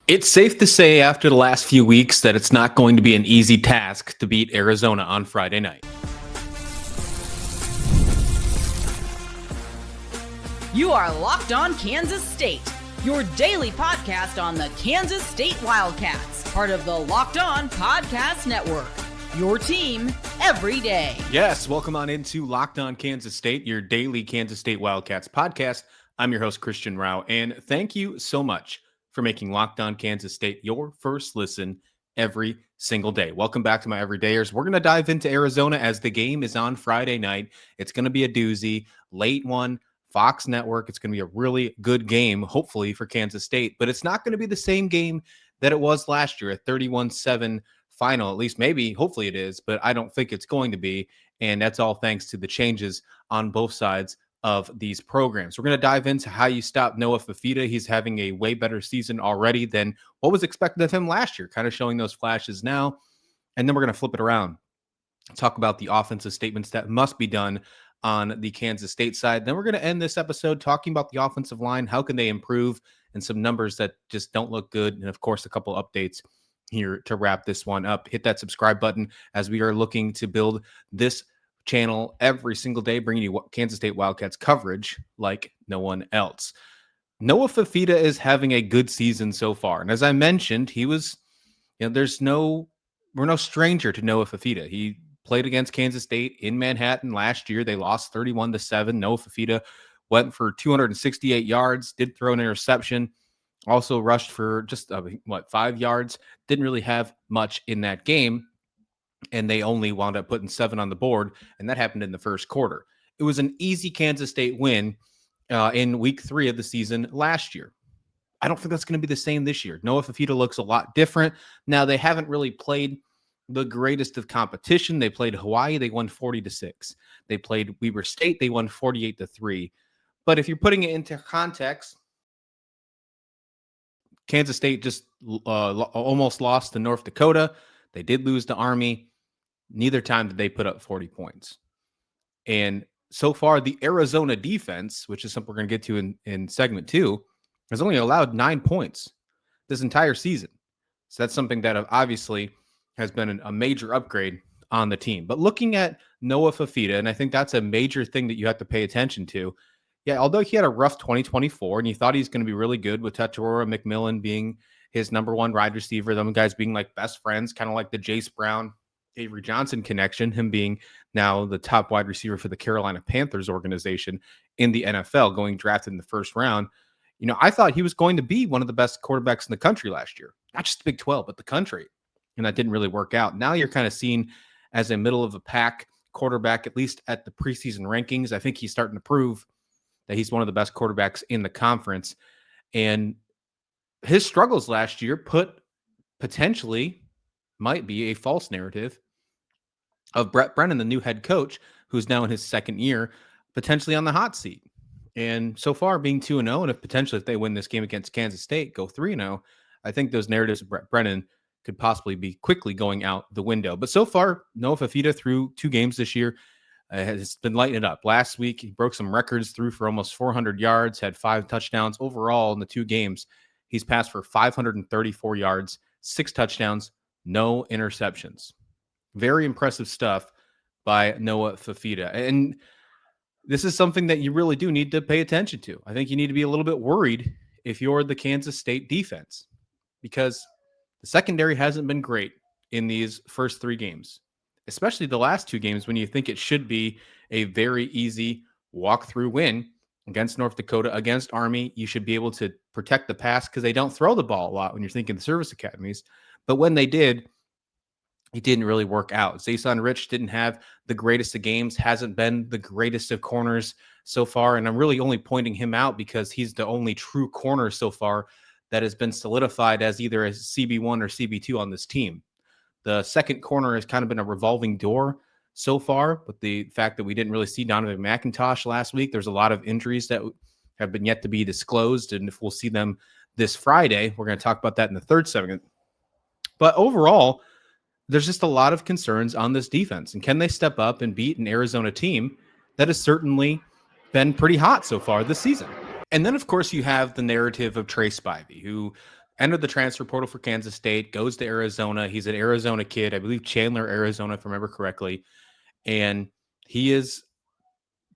It's safe to say after the last few weeks that it's not going to be an easy task to beat Arizona on Friday night. You are Locked On Kansas State, your daily podcast on the Kansas State Wildcats, part of the Locked On Podcast Network, your team every day. Yes, welcome on into Locked On Kansas State, your daily Kansas State Wildcats podcast. I'm your host, Christian Rao, and thank you so much for making Locked On Kansas State your first listen every single day. Welcome back to my everydayers. We're going to dive into Arizona as the game is on Friday night. It's going to be a doozy, late one, Fox Network. It's going to be a really good game, hopefully, for Kansas State, but it's not going to be the same game that it was last year, a 31-7 final. At least maybe, hopefully it is, but I don't think it's going to be, and that's all thanks to the changes on both sides of these programs. We're going to dive into how you stop Noah Fifita. He's having a way better season already than what was expected of him last year, kind of showing those flashes now. And then we're going to flip it around, talk about the offensive statements that must be done on the Kansas State side. Then we're going to end this episode talking about the offensive line. How can they improve? And some numbers that just don't look good. And of course, a couple updates here to wrap this one up. Hit that subscribe button as we are looking to build this channel every single day, bringing you Kansas State Wildcats coverage like no one else. Noah Fifita is having a good season so far. And as I mentioned, he was, we're no stranger to Noah Fifita. He played against Kansas State in Manhattan last year. They lost 31-7. Noah Fifita went for 268 yards, did throw an interception, also rushed for just 5 yards. Didn't really have much in that game. And they only wound up putting 7 on the board, and that happened in the first quarter. It was an easy Kansas State win in week 3 of the season last year. I don't think that's going to be the same this year. Noah Fifita looks a lot different. Now, they haven't really played the greatest of competition. They played Hawaii. They won 40-6. They played Weber State. They won 48-3. But if you're putting it into context, Kansas State just almost lost to North Dakota. They did lose to Army. Neither time did they put up 40 points. And so far, the Arizona defense, which is something we're going to get to in segment 2, has only allowed 9 points this entire season. So that's something that obviously has been a major upgrade on the team. But looking at Noah Fifita, and I think that's a major thing that you have to pay attention to. Yeah, although he had a rough 2024, and you thought he's going to be really good with Tatura McMillan being his number one wide receiver, them guys being like best friends, kind of like the Jace Brown, Avery Johnson connection, him being now the top wide receiver for the Carolina Panthers organization in the NFL, going drafted in the first round. I thought he was going to be one of the best quarterbacks in the country last year, not just the Big 12, but the country. And that didn't really work out. Now you're kind of seen as a middle of a pack quarterback, at least at the preseason rankings. I think he's starting to prove that he's one of the best quarterbacks in the conference. And his struggles last year might be a false narrative of Brett Brennan, the new head coach, who's now in his second year, potentially on the hot seat. And so far being 2-0, and if they win this game against Kansas State, go 3-0, I think those narratives of Brett Brennan could possibly be quickly going out the window. But so far, Noah Fifita through 2 games this year has been lighting it up. Last week, he broke some records, threw for almost 400 yards, had 5 touchdowns. Overall, in the 2 games, he's passed for 534 yards, 6 touchdowns, no interceptions. Very impressive stuff by Noah Fifita. And this is something that you really do need to pay attention to. I think you need to be a little bit worried if you're the Kansas State defense, because the secondary hasn't been great in these first 3 games, especially the last 2 games when you think it should be a very easy walk-through win against North Dakota, against Army. You should be able to protect the pass because they don't throw the ball a lot when you're thinking the service academies. But when they did, it didn't really work out. Zason Rich didn't have the greatest of games, hasn't been the greatest of corners so far. And I'm really only pointing him out because he's the only true corner so far that has been solidified as either a CB1 or CB2 on this team. The second corner has kind of been a revolving door so far, but the fact that we didn't really see Donovan McIntosh last week, there's a lot of injuries that have been yet to be disclosed. And if we'll see them this Friday, we're going to talk about that in the third segment. But overall, there's just a lot of concerns on this defense. And can they step up and beat an Arizona team that has certainly been pretty hot so far this season? And then, of course, you have the narrative of Trace Spivey, who entered the transfer portal for Kansas State, goes to Arizona. He's an Arizona kid, I believe Chandler, Arizona, if I remember correctly. And he is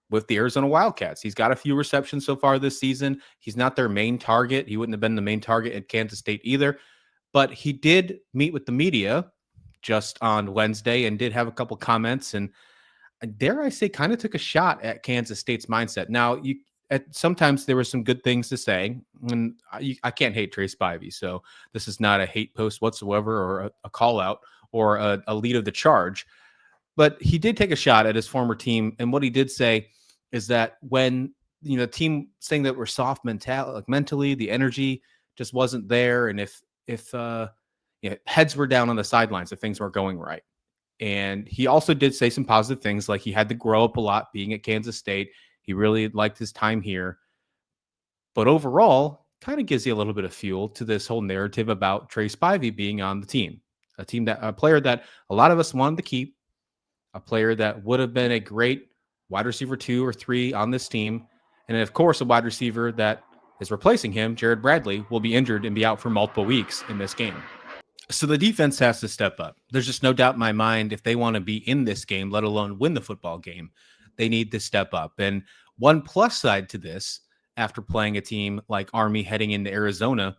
with the Arizona Wildcats. He's got a few receptions so far this season. He's not their main target. He wouldn't have been the main target at Kansas State either. But he did meet with the media just on Wednesday and did have a couple comments, and dare I say, kind of took a shot at Kansas State's mindset. Now, sometimes there were some good things to say, and I can't hate Trace Spivey, so this is not a hate post whatsoever or a call out or a lead of the charge. But he did take a shot at his former team, and what he did say is that when the team saying that we're soft mentally, the energy just wasn't there, and if heads were down on the sidelines, if things weren't going right. And he also did say some positive things, like he had to grow up a lot being at Kansas State. He really liked his time here. But overall, kind of gives you a little bit of fuel to this whole narrative about Trace Spivey being on the team. A player that a lot of us wanted to keep, a player that would have been a great wide receiver 2 or 3 on this team. And of course, a wide receiver that is replacing him, Jared Bradley, will be injured and be out for multiple weeks in this game. So the defense has to step up. There's just no doubt in my mind, if they want to be in this game, let alone win the football game, they need to step up. And one plus side to this, after playing a team like Army heading into Arizona,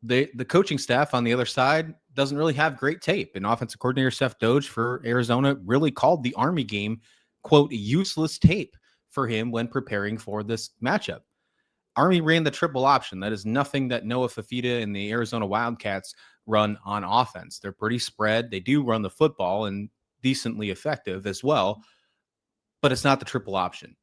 the coaching staff on the other side doesn't really have great tape. And offensive coordinator Seth Doge for Arizona really called the Army game, quote, useless tape for him when preparing for this matchup. Army ran the triple option. That is nothing that Noah Fifita and the Arizona Wildcats run on offense. They're pretty spread. They do run the football and decently effective as well, but it's not the triple option.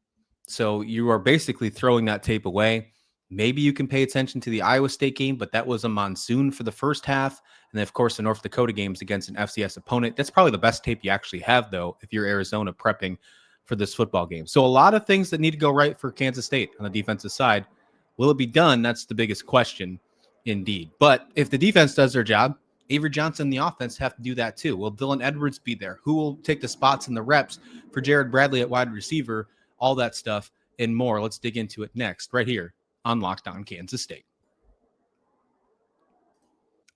So you are basically throwing that tape away. Maybe you can pay attention to the Iowa State game, but that was a monsoon for the first half. And then, of course, the North Dakota games against an FCS opponent. That's probably the best tape you actually have, though, if you're Arizona prepping for this football game. So a lot of things that need to go right for Kansas State on the defensive side. Will it be done? That's the biggest question, indeed. But if the defense does their job, Avery Johnson and the offense have to do that too. Will Dylan Edwards be there? Who will take the spots and the reps for Jared Bradley at wide receiver? All that stuff and more. Let's dig into it next, right here on Locked On Kansas State.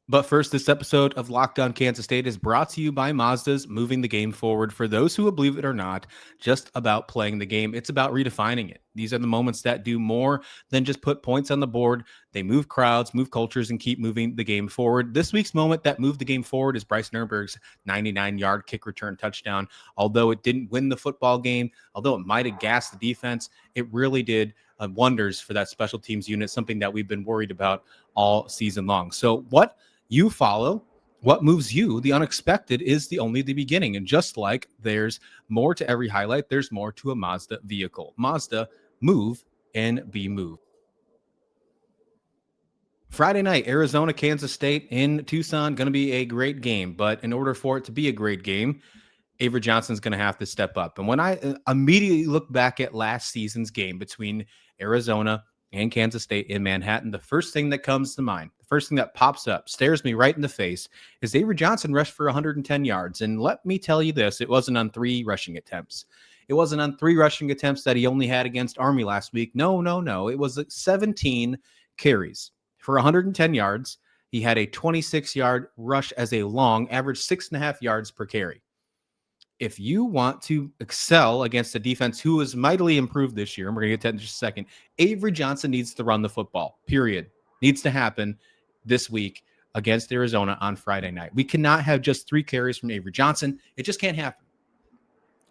But first, this episode of Locked On Kansas State is brought to you by Mazda's moving the game forward. For those who will believe it or not, just about playing the game, it's about redefining it. These are the moments that do more than just put points on the board. They move crowds, move cultures, and keep moving the game forward. This week's moment that moved the game forward is Bryce Nuremberg's 99-yard kick return touchdown. Although it didn't win the football game, although it might have gassed the defense, it really did wonders for that special teams unit, something that we've been worried about all season long. So what you follow, what moves you, the unexpected is only the beginning. And just like there's more to every highlight, there's more to a Mazda vehicle. Mazda, move and be moved. Friday night, Arizona, Kansas State in Tucson, going to be a great game. But in order for it to be a great game, Avery Johnson's going to have to step up. And when I immediately look back at last season's game between Arizona and Kansas State in Manhattan, the first thing that comes to mind, the first thing that pops up, stares me right in the face, is Avery Johnson rushed for 110 yards. And let me tell you this, it wasn't on 3 rushing attempts. It wasn't on 3 rushing attempts that he only had against Army last week. No. It was 17 carries for 110 yards. He had a 26-yard rush as a long, average 6.5 yards per carry. If you want to excel against a defense who is mightily improved this year, and we're going to get to that in just a second, Avery Johnson needs to run the football, period. Needs to happen this week against Arizona on Friday night. We cannot have just 3 carries from Avery Johnson. It just can't happen.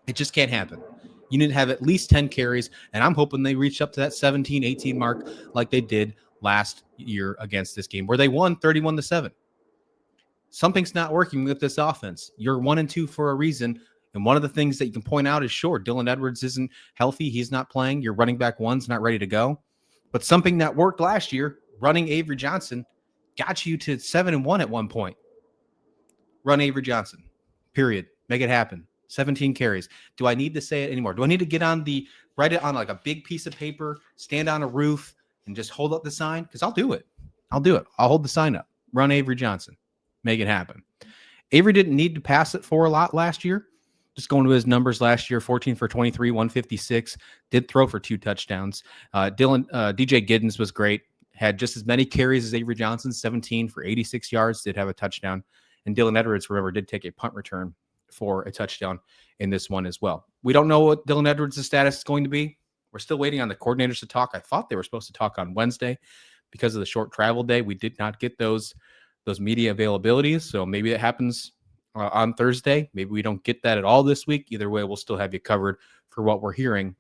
It just can't happen. You need to have at least 10 carries, and I'm hoping they reach up to that 17, 18 mark like they did last year against this game, where they won 31-7. Something's not working with this offense. You're 1-2 for a reason. And one of the things that you can point out is, sure, Dylan Edwards isn't healthy. He's not playing. Your running back 1's not ready to go. But something that worked last year, running Avery Johnson, got you to 7-1 at one point. Run Avery Johnson, period. Make it happen. 17 carries. Do I need to say it anymore? Do I need to write it on like a big piece of paper, stand on a roof, and just hold up the sign? Because I'll do it. I'll hold the sign up. Run Avery Johnson. Make it happen. Avery didn't need to pass it for a lot last year. Just going to his numbers last year, 14 for 23, 156, did throw for 2 touchdowns. DJ Giddens was great. had just as many carries as Avery Johnson, 17 for 86 yards, did have a touchdown. And Dylan Edwards, remember, did take a punt return for a touchdown in this one as well. We don't know what Dylan Edwards' status is going to be. We're still waiting on the coordinators to talk. I thought they were supposed to talk on Wednesday because of the short travel day. We did not get those media availabilities, so maybe that happens on Thursday. Maybe we don't get that at all this week. Either way, we'll still have you covered for what we're hearing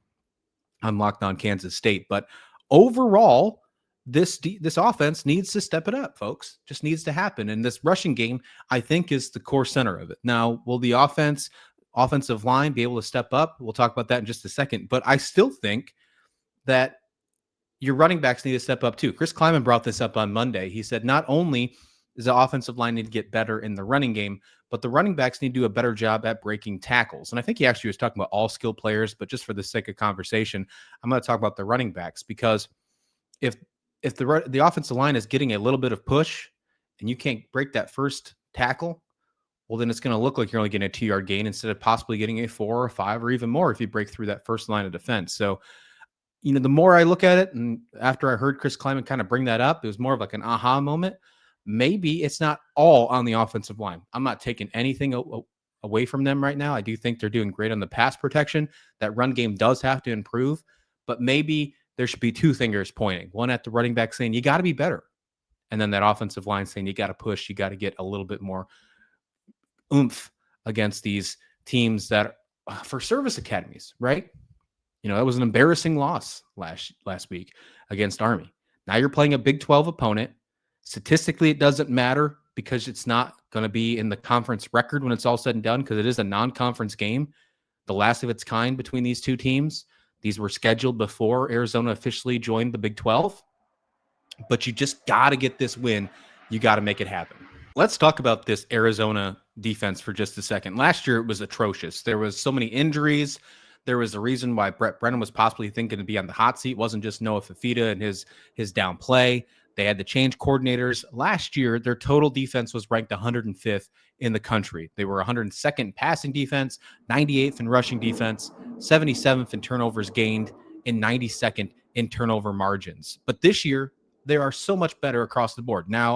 on Locked On Kansas State. But overall, this offense needs to step it up, folks. Just needs to happen. And this rushing game, I think, is the core center of it. Now, will the offensive line be able to step up? We'll talk about that in just a second. But I still think that your running backs need to step up too. Chris Klieman brought this up on Monday. He said not only does the offensive line need to get better in the running game, but the running backs need to do a better job at breaking tackles. And I think he actually was talking about all skill players, but just for the sake of conversation, I'm going to talk about the running backs, because if the offensive line is getting a little bit of push and you can't break that first tackle, well, then it's going to look like you're only getting a 2-yard gain instead of possibly getting a 4 or 5 or even more if you break through that first line of defense. So, the more I look at it, and after I heard Chris Klieman kind of bring that up, it was more of like an aha moment. Maybe it's not all on the offensive line. I'm not taking anything away from them right now. I do think they're doing great on the pass protection. That run game does have to improve, but maybe there should be 2 fingers pointing, one at the running back saying, you got to be better. And then that offensive line saying, you got to push, you got to get a little bit more oomph against these teams that for service academies, right? That was an embarrassing loss last week against Army. Now you're playing a Big 12 opponent. Statistically, it doesn't matter because it's not going to be in the conference record when it's all said and done, because it is a non-conference game, the last of its kind between these two teams. These were scheduled before Arizona officially joined the Big 12. But you just got to get this win. You got to make it happen. Let's talk about this Arizona defense for just a second. Last year, it was atrocious. There was so many injuries. There was a reason why Brett Brennan was possibly thinking to be on the hot seat. It wasn't just Noah Fifita and his down play. They had to change coordinators. Last year, their total defense was ranked 105th in the country. They were 102nd in passing defense, 98th in rushing defense, 77th in turnovers gained, and 92nd in turnover margins. But this year, they are so much better across the board. Now,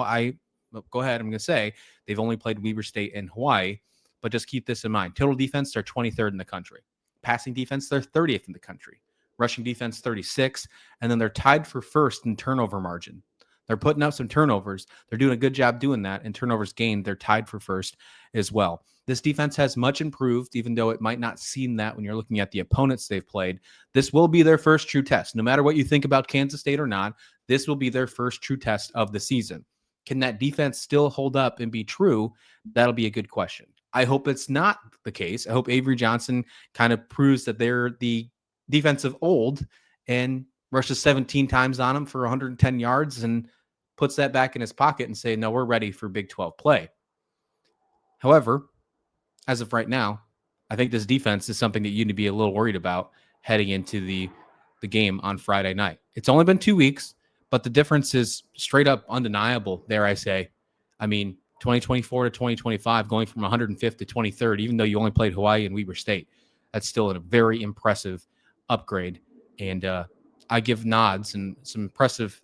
go ahead, I'm going to say they've only played Weber State and Hawaii, but just keep this in mind. Total defense, they're 23rd in the country. Passing defense, they're 30th in the country. Rushing defense, 36th. And then they're tied for first in turnover margin. They're putting up some turnovers. They're doing a good job doing that. And turnovers gained, they're tied for first as well. This defense has much improved, even though it might not seem that when you're looking at the opponents they've played. This will be their first true test. No matter what you think about Kansas State or not, this will be their first true test of the season. Can that defense still hold up and be true? That'll be a good question. I hope it's not the case. I hope Avery Johnson kind of proves that they're the defensive old and rushes 17 times on him for 110 yards and puts that back in his pocket and say, no, we're ready for Big 12 play. However, as of right now, I think this defense is something that you need to be a little worried about heading into the game on Friday night. It's only been 2 weeks, but the difference is straight up undeniable, dare I say. I mean, 2024 to 2025, going from 105th to 23rd, even though you only played Hawaii and Weber State. That's still a very impressive upgrade. And I give nods and some impressive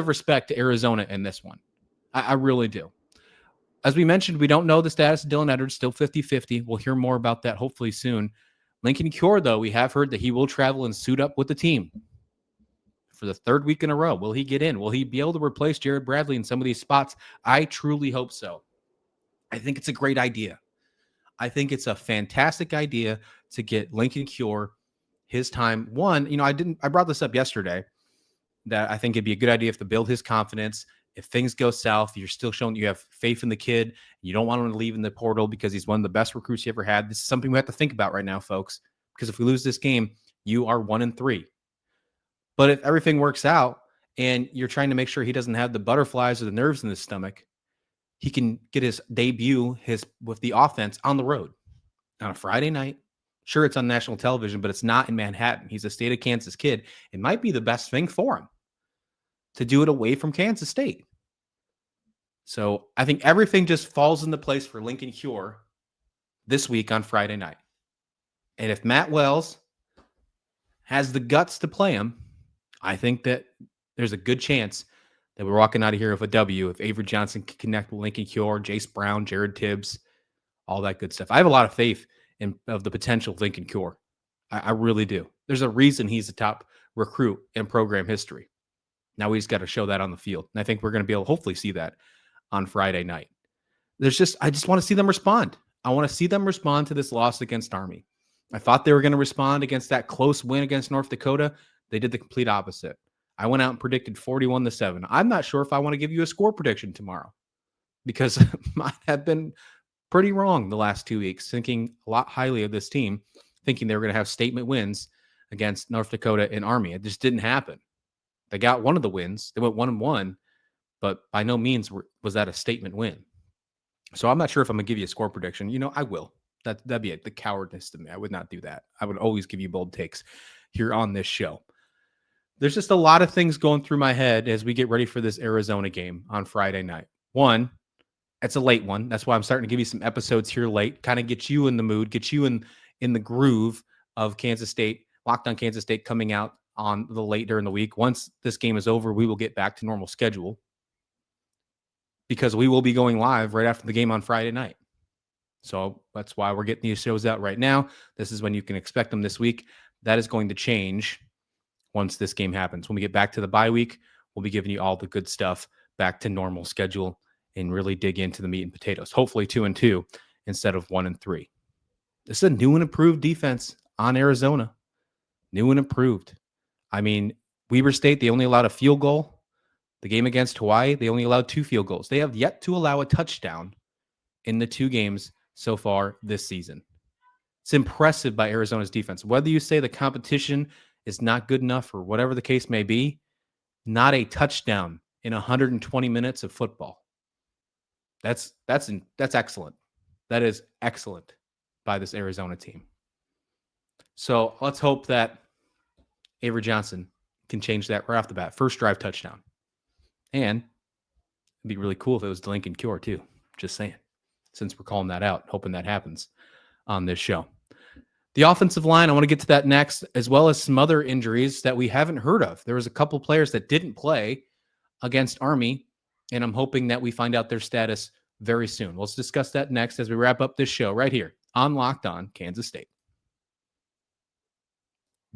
respect to Arizona in this one. I really do. As we mentioned, we don't know the status of Dylan Edwards, still 50-50. We'll hear more about that hopefully soon. Lincoln Cure, though, we have heard that he will travel and suit up with the team for the 3rd week in a row. Will he get in? Will he be able to replace Jared Bradley in some of these spots? I truly hope so. I think it's a great idea. I think it's a fantastic idea to get Lincoln Cure his time. One, I brought this up yesterday that I think it'd be a good idea to build his confidence. If things go south, you're still showing you have faith in the kid. You don't want him to leave in the portal because he's one of the best recruits you ever had. This is something we have to think about right now, folks, because if we lose this game, you are 1-3. But if everything works out and you're trying to make sure he doesn't have the butterflies or the nerves in his stomach, he can get his debut with the offense on the road on a Friday night. Sure, it's on national television, but it's not in Manhattan. He's a state of Kansas kid. It might be the best thing for him to do it away from Kansas State. So I think everything just falls into place for Lincoln Cure this week on Friday night. And if Matt Wells has the guts to play him, I think that there's a good chance that we're walking out of here with a W. If Avery Johnson can connect with Lincoln Cure, Jace Brown, Jared Tibbs, all that good stuff. I have a lot of faith of the potential of Lincoln Cure. I really do. There's a reason he's the top recruit in program history. Now we just got to show that on the field. And I think we're going to be able to hopefully see that on Friday night. I just want to see them respond. I want to see them respond to this loss against Army. I thought they were going to respond against that close win against North Dakota. They did the complete opposite. I went out and predicted 41-7. I'm not sure if I want to give you a score prediction tomorrow because I have been pretty wrong the last 2 weeks, thinking a lot highly of this team, thinking they were going to have statement wins against North Dakota and Army. It just didn't happen. They got one of the wins. They went 1-1, but by no means was that a statement win. So I'm not sure if I'm going to give you a score prediction. I will. That'd be the cowardness to me. I would not do that. I would always give you bold takes here on this show. There's just a lot of things going through my head as we get ready for this Arizona game on Friday night. One, it's a late one. That's why I'm starting to give you some episodes here late, kind of get you in the mood, get you in the groove of Kansas State, Locked On Kansas State coming out on the late during the week. Once this game is over, we will get back to normal schedule because we will be going live right after the game on Friday night. So that's why we're getting these shows out right now. This is when you can expect them this week. That is going to change once this game happens. When we get back to the bye week, we'll be giving you all the good stuff back to normal schedule and really dig into the meat and potatoes. Hopefully 2-2 instead of 1-3. This is a new and improved defense on Arizona. New and improved. I mean, Weber State, they only allowed a field goal. The game against Hawaii, they only allowed 2 field goals. They have yet to allow a touchdown in the 2 games so far this season. It's impressive by Arizona's defense. Whether you say the competition is not good enough or whatever the case may be, not a touchdown in 120 minutes of football. That's excellent. That is excellent by this Arizona team. So let's hope that Avery Johnson can change that right off the bat. First drive touchdown. And it'd be really cool if it was Lincoln Cure too. Just saying. Since we're calling that out, hoping that happens on this show. The offensive line, I want to get to that next, as well as some other injuries that we haven't heard of. There was a couple players that didn't play against Army, and I'm hoping that we find out their status very soon. Let's discuss that next as we wrap up this show right here on Locked On Kansas State.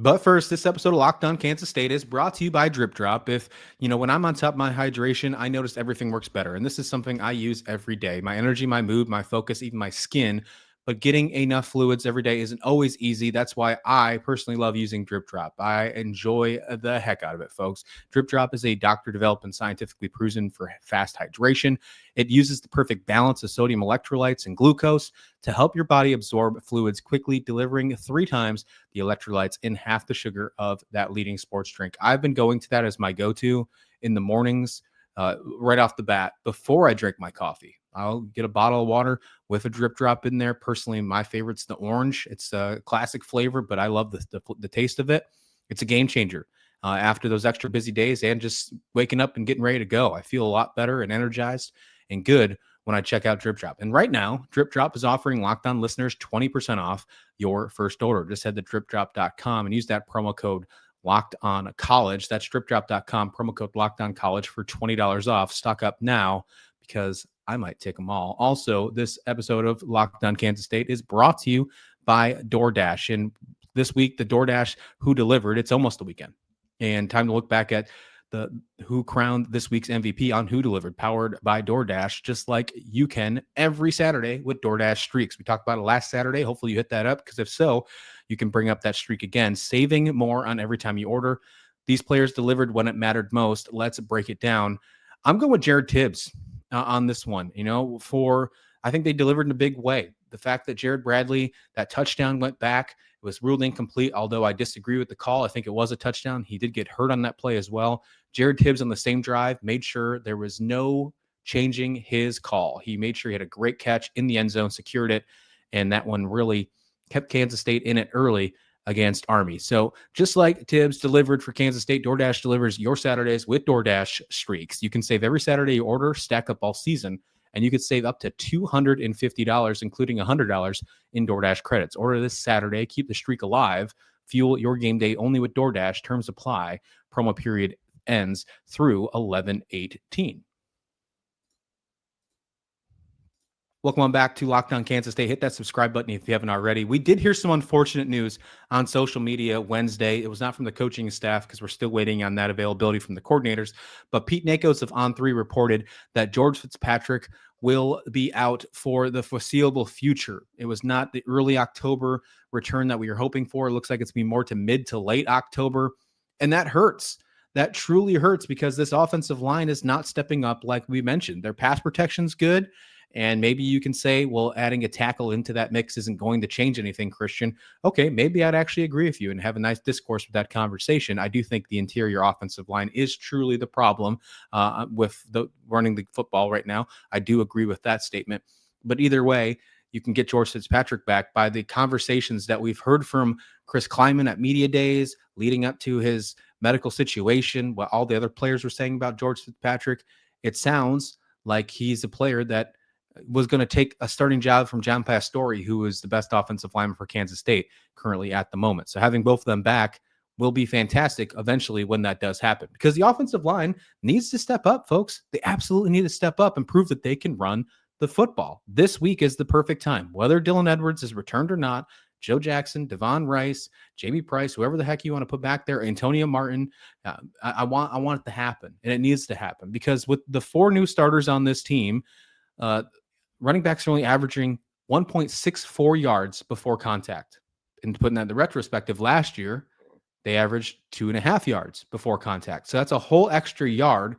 But first, this episode of Locked On Kansas State is brought to you by Drip Drop. If, when I'm on top of my hydration, I notice everything works better. And this is something I use every day. My energy, my mood, my focus, even my skin. But getting enough fluids every day isn't always easy. That's why I personally love using Drip Drop. I enjoy the heck out of it, folks. Drip Drop is a doctor-developed and scientifically proven for fast hydration. It uses the perfect balance of sodium electrolytes and glucose to help your body absorb fluids quickly, delivering 3 times the electrolytes in half the sugar of that leading sports drink. I've been going to that as my go-to in the mornings, right off the bat, before I drink my coffee. I'll get a bottle of water with a Drip Drop in there. Personally, my favorite's the orange. It's a classic flavor, but I love the taste of it. It's a game changer. After those extra busy days and just waking up and getting ready to go, I feel a lot better and energized and good when I check out Drip Drop. And right now, Drip Drop is offering Locked On listeners 20% off your first order. Just head to dripdrop.com and use that promo code Locked On College. That's dripdrop.com, promo code Locked On College for $20 off. Stock up now because I might take them all. Also, this episode of Locked On Kansas State is brought to you by DoorDash. And this week, the DoorDash Who Delivered, it's almost the weekend. And time to look back at the who crowned this week's MVP on Who Delivered, powered by DoorDash, just like you can every Saturday with DoorDash Streaks. We talked about it last Saturday. Hopefully you hit that up, because if so, you can bring up that streak again, saving more on every time you order. These players delivered when it mattered most. Let's break it down. I'm going with Jared Tibbs on this one. I think they delivered in a big way. The fact that Jared Bradley, that touchdown went back, it was ruled incomplete, although I disagree with the call. I think it was a touchdown. He did get hurt on that play as well. Jared Tibbs on the same drive made sure there was no changing his call. He made sure he had a great catch in the end zone, secured it, and that one really kept Kansas State in it early against Army. So just like Tibbs delivered for Kansas State, DoorDash delivers your Saturdays with DoorDash Streaks. You can save every Saturday you order, stack up all season, and you could save up to $250, including $100 in DoorDash credits. Order this Saturday. Keep the streak alive. Fuel your game day only with DoorDash. Terms apply. Promo period ends through 11-18. Welcome on back to Locked On Kansas State. Hit that subscribe button if you haven't already. We did hear some unfortunate news on social media Wednesday. It was not from the coaching staff because we're still waiting on that availability from the coordinators. But Pete Nakos of On3 reported that George Fitzpatrick will be out for the foreseeable future. It was not the early October return that we were hoping for. It looks like it's going to be more to mid to late October. And that hurts. That truly hurts because this offensive line is not stepping up like we mentioned. Their pass protection's good. And maybe you can say, well, adding a tackle into that mix isn't going to change anything, Christian. Okay, maybe I'd actually agree with you and have a nice discourse with that conversation. I do think the interior offensive line is truly the problem with the running the football right now. I do agree with that statement. But either way, you can get George Fitzpatrick back by the conversations that we've heard from Chris Klieman at media days leading up to his medical situation, what all the other players were saying about George Fitzpatrick. It sounds like he's a player that was going to take a starting job from John Pastore, who is the best offensive lineman for Kansas State currently at the moment. So having both of them back will be fantastic eventually when that does happen, because the offensive line needs to step up, folks. They absolutely need to step up and prove that they can run the football. This week is the perfect time, whether Dylan Edwards is returned or not. Joe Jackson, Devon Rice, Jamie Price, whoever the heck you want to put back there, Antonio Martin. I want it to happen, and it needs to happen, because with the 4 new starters on this team, running backs are only averaging 1.64 yards before contact. And putting that in the retrospective, last year, they averaged 2.5 yards before contact. So that's a whole extra yard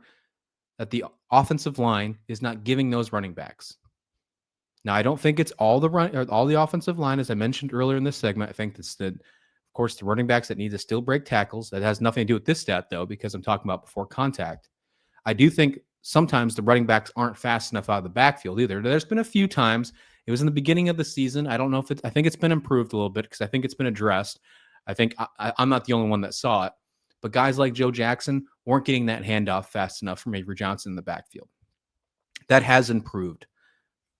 that the offensive line is not giving those running backs. Now, I don't think it's all the offensive line, as I mentioned earlier in this segment. I think that's of course, the running backs that need to still break tackles. That has nothing to do with this stat, though, because I'm talking about before contact. I do think sometimes the running backs aren't fast enough out of the backfield either. There's been a few times. It was in the beginning of the season. I don't know if I think it's been improved a little bit, because I think it's been addressed. I think I'm not the only one that saw it, but guys like Joe Jackson weren't getting that handoff fast enough from Avery Johnson in the backfield. That has improved,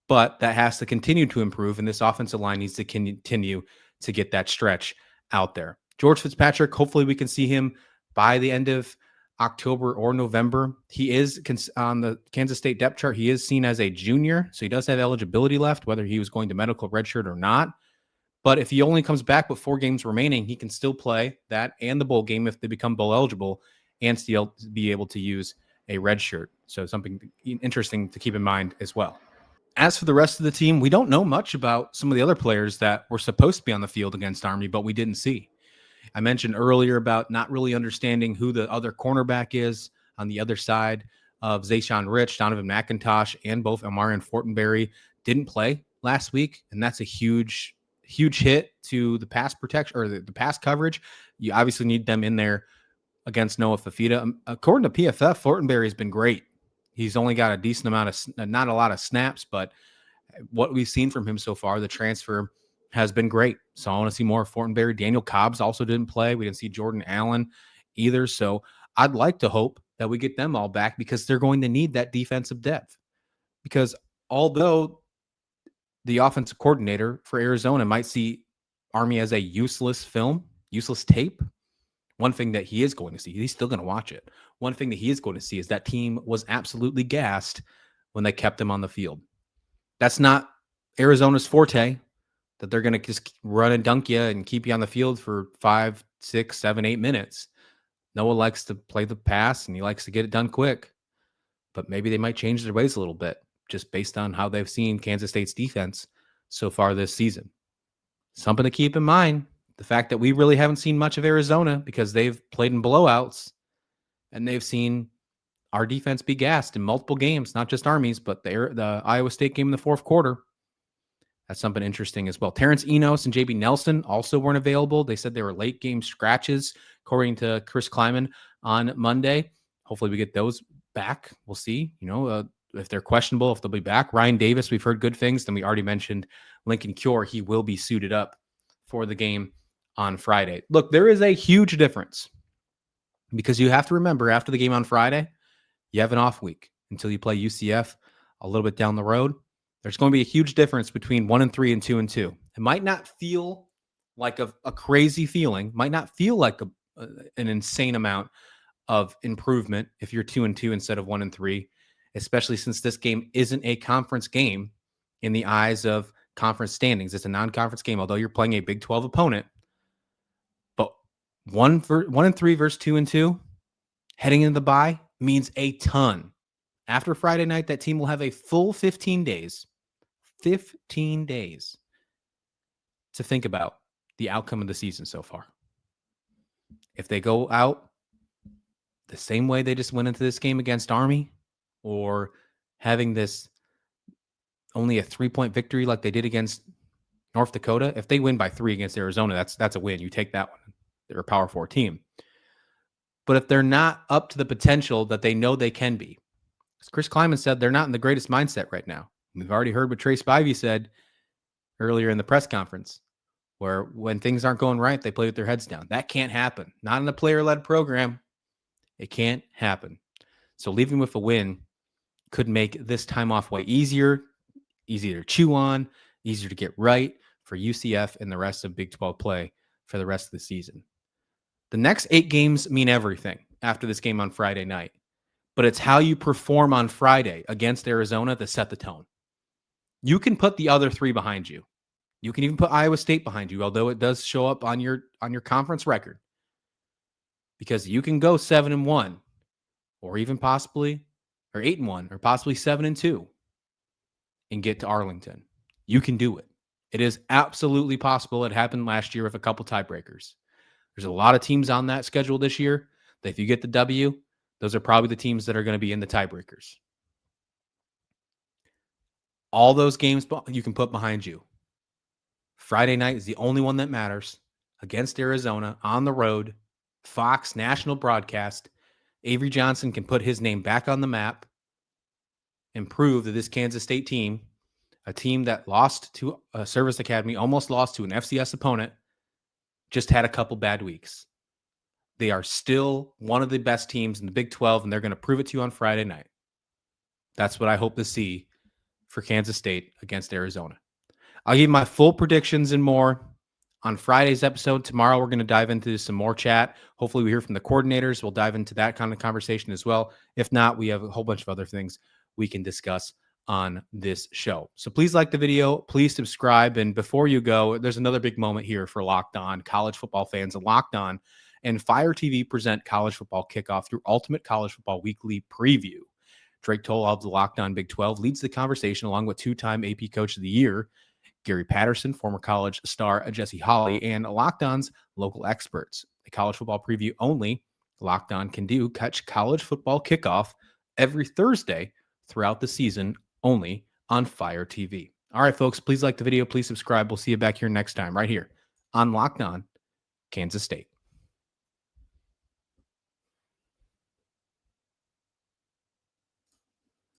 but that has to continue to improve, and this offensive line needs to continue to get that stretch out there. George Fitzpatrick, hopefully we can see him by the end of October or November. He is on the Kansas State depth chart. He is seen as a junior, so he does have eligibility left, whether he was going to medical redshirt or not. But if he only comes back with 4 games remaining, he can still play that and the bowl game if they become bowl eligible, and still be able to use a redshirt. So something interesting to keep in mind as well. As for the rest of the team, we don't know much about some of the other players that were supposed to be on the field against Army, but we didn't see. I mentioned earlier about not really understanding who the other cornerback is on the other side of Zayshawn Rich. Donovan McIntosh and both Amari and Fortenberry didn't play last week, and that's a huge hit to the pass protection, or the pass coverage. You obviously need them in there against Noah Fifita. According to PFF, Fortenberry has been great. He's only got a decent amount of, not a lot of snaps, but what we've seen from him so far, the transfer has been great. So I want to see more of Fortenberry. Daniel Cobbs also didn't play. We didn't see Jordan Allen either. So I'd like to hope that we get them all back, because they're going to need that defensive depth. Because although the offensive coordinator for Arizona might see Army as a useless tape, one thing that he is going to see, he's still going to watch it. One thing that he is going to see is that team was absolutely gassed when they kept him on the field. That's not Arizona's forte, that they're going to just run and dunk you and keep you on the field for 5, 6, 7, 8 minutes. Noah likes to play the pass, and he likes to get it done quick. But maybe they might change their ways a little bit, just based on how they've seen Kansas State's defense so far this season. Something to keep in mind, the fact that we really haven't seen much of Arizona, because they've played in blowouts, and they've seen our defense be gassed in multiple games, not just Army's, but the Iowa State game in the fourth quarter. That's something interesting as well. Terrence Enos and JB Nelson also weren't available. They said they were late game scratches, according to Chris Klieman on Monday. Hopefully we get those back. We'll see, if they're questionable, if they'll be back. Ryan Davis, we've heard good things. Then we already mentioned Lincoln Cure. He will be suited up for the game on Friday. Look, there is a huge difference, because you have to remember, after the game on Friday, you have an off week until you play UCF a little bit down the road. There's going to be a huge difference between 1-3 and 2-2. It might not feel like a crazy feeling, might not feel like an insane amount of improvement if you're 2-2 instead of 1-3, especially since this game isn't a conference game in the eyes of conference standings. It's a non-conference game, although you're playing a Big 12 opponent. But 1-3 versus 2-2 heading into the bye means a ton. After Friday night, that team will have a full 15 days to think about the outcome of the season so far. If they go out the same way they just went into this game against Army, or having this only a 3-point victory like they did against North Dakota, if they win by 3 against Arizona, that's a win. You take that one. They're a Power 4 team. But if they're not up to the potential that they know they can be, as Chris Klieman said, they're not in the greatest mindset right now. We've already heard what Trace Spivey said earlier in the press conference, where when things aren't going right, they play with their heads down. That can't happen. Not in a player-led program. It can't happen. So leaving with a win could make this time off way easier to chew on, easier to get right for UCF and the rest of Big 12 play for the rest of the season. The next 8 games mean everything after this game on Friday night, but it's how you perform on Friday against Arizona that set the tone. You can put the other 3 behind you. You can even put Iowa State behind you, although it does show up on your conference record, because you can go 7-1, or even possibly, or 8-1, or possibly 7-2, and get to Arlington. You can do it. It is absolutely possible. It happened last year with a couple tiebreakers. There's a lot of teams on that schedule this year that if you get the W, those are probably the teams that are going to be in the tiebreakers. All those games you can put behind you. Friday night is the only one that matters against Arizona on the road, Fox national broadcast. Avery Johnson can put his name back on the map and prove that this Kansas State team, a team that lost to a service academy, almost lost to an FCS opponent, just had a couple bad weeks. They are still one of the best teams in the Big 12, and they're going to prove it to you on Friday night. That's what I hope to see for Kansas State against Arizona. I'll give you my full predictions and more on Friday's episode. Tomorrow, we're going to dive into some more chat. Hopefully, we hear from the coordinators. We'll dive into that kind of conversation as well. If not, we have a whole bunch of other things we can discuss on this show. So please like the video. Please subscribe. And before you go, there's another big moment here for Locked On college football fans. And Locked On and Fire TV present college football kickoff through Ultimate College Football Weekly Preview. Drake Toll of the Locked On Big 12 leads the conversation along with 2-time AP Coach of the Year Gary Patterson, former college star Jesse Holley, and Locked On's local experts. A college football preview only Locked On can do. Catch college football kickoff every Thursday throughout the season, only on Fire TV. All right, folks, please like the video. Please subscribe. We'll see you back here next time, right here on Locked On Kansas State.